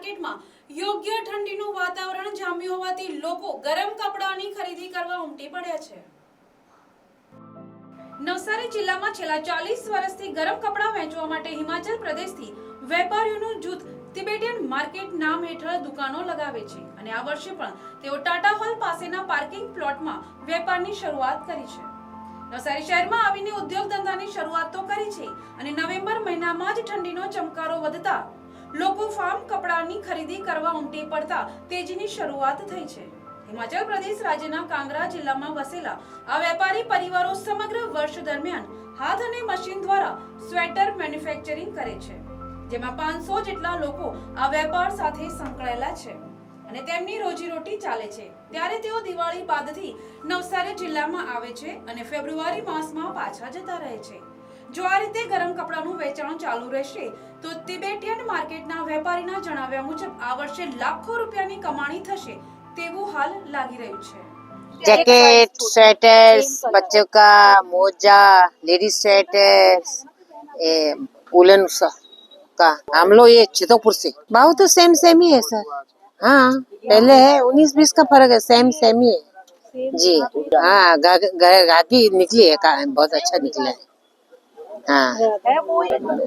માર્કેટમાં યોગ્ય ઠંડીનું વાતાવરણ જામ્યું હોવાથી લોકો ગરમ કપડાની ખરીદી કરવા ઉમટી પડ્યા છે। નવસારી જિલ્લામાં છેલ્લા 40 વર્ષથી ગરમ કપડાં વેચવા માટે હિમાચલ પ્રદેશથી વેપારીઓનું જૂથ તિબેટિયન માર્કેટ નામ હેઠળ દુકાનો લગાવે છે અને આ વર્ષે પણ તેઓ ટાટા હોલ પાસેના પાર્કિંગ પ્લોટમાં વેપારની શરૂઆત કરી છે। નવસારી શહેરમાં આવીને ઉદ્યોગ ધંધાની શરૂઆત તો કરી છે અને નવેમ્બર મહિનામાં જ ઠંડીનો ચમકારો વધતા લોકો ફાર્મ કપડાની ખરીદી કરવા ઉમટી પડતા તેજીની શરૂઆત થઈ છે। હિમાચલ પ્રદેશ રાજ્યના કાંગરા જિલ્લામાં વસેલા આ વેપારી પરિવારો સમગ્ર વર્ષ દરમિયાન હાથ અને મશીન દ્વારા સ્વેટર મેન્યુફેક્ચરિંગ કરે છે, જેમાં 500 જેટલા લોકો આ વેપાર સાથે સંકળાયેલા છે અને તેમની રોજીરોટી ચાલે છે। ત્યારે તેઓ દિવાળી બાદથી નવસારી જિલ્લામાં આવે છે અને ફેબ્રુઆરી માસમાં પાછા જતા રહે છે। જો આ રીતે ગરમ કપડાનું વેચાણ ચાલુ રહેશે તો તિબેટિયન માર્કેટના વેપારીના જણાવ્યા મુજબ આ વર્ષે લાખો રૂપિયાની કમાણી થશે તેવું હાલ લાગી રહ્યું છે। जैकेट, स्वेटर्स, बच्चों का मोजा, लेडीज स्वेटर्स, वुलन का। हम लोग ये चितौपुर से। भाव तो सेम ही है सर। हाँ, पहले है 19-20 का फर्क है, सेम ही है जी। हाँ, गाकी निकली है, बहुत अच्छा निकला है। हाँ,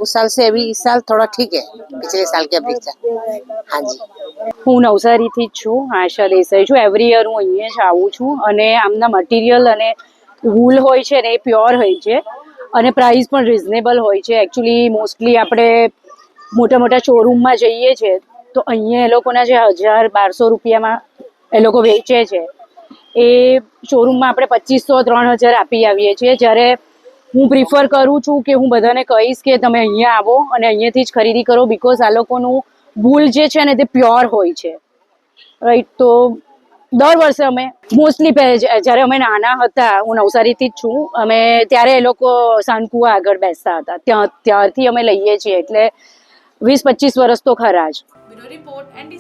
उस साल से अभी इस साल थोड़ा ठीक है, पिछले साल के अपेक्षा। हाँ जी। હું નવસારીથી જ છું, આશા દેસાઈ છું। એવરી યર હું અહીંયા જ આવું છું અને આમના મટીરિયલ અને વૂલ હોય છે ને એ પ્યોર હોય છે અને પ્રાઇસ પણ રિઝનેબલ હોય છે। એકચ્યુઅલી મોસ્ટલી આપણે મોટા મોટા શોરૂમમાં જઈએ છીએ તો અહીંયા એ લોકોના જે 1000-1200 રૂપિયામાં એ લોકો વેચે છે એ શોરૂમમાં આપણે 2500-3000 આપી આવીએ છીએ। જ્યારે હું પ્રિફર કરું છું કે હું બધાને કહીશ કે તમે અહીંયા આવો અને અહીંયાથી જ ખરીદી કરો, બિકોઝ આ લોકોનું વૂલ જે છે ને તે પ્યોર હોય છે, રાઈટ। તો દર વર્ષે અમે મોસ્ટલી જ્યારે અમે નાના હતા, હું નવસારીથી જ છું, અમે ત્યારે એ લોકો સાનકુવા આગળ બેસતા હતા, ત્યારથી અમે લઈએ છીએ, એટલે 20-25 વર્ષ તો ખરા જ। Bureau report NDC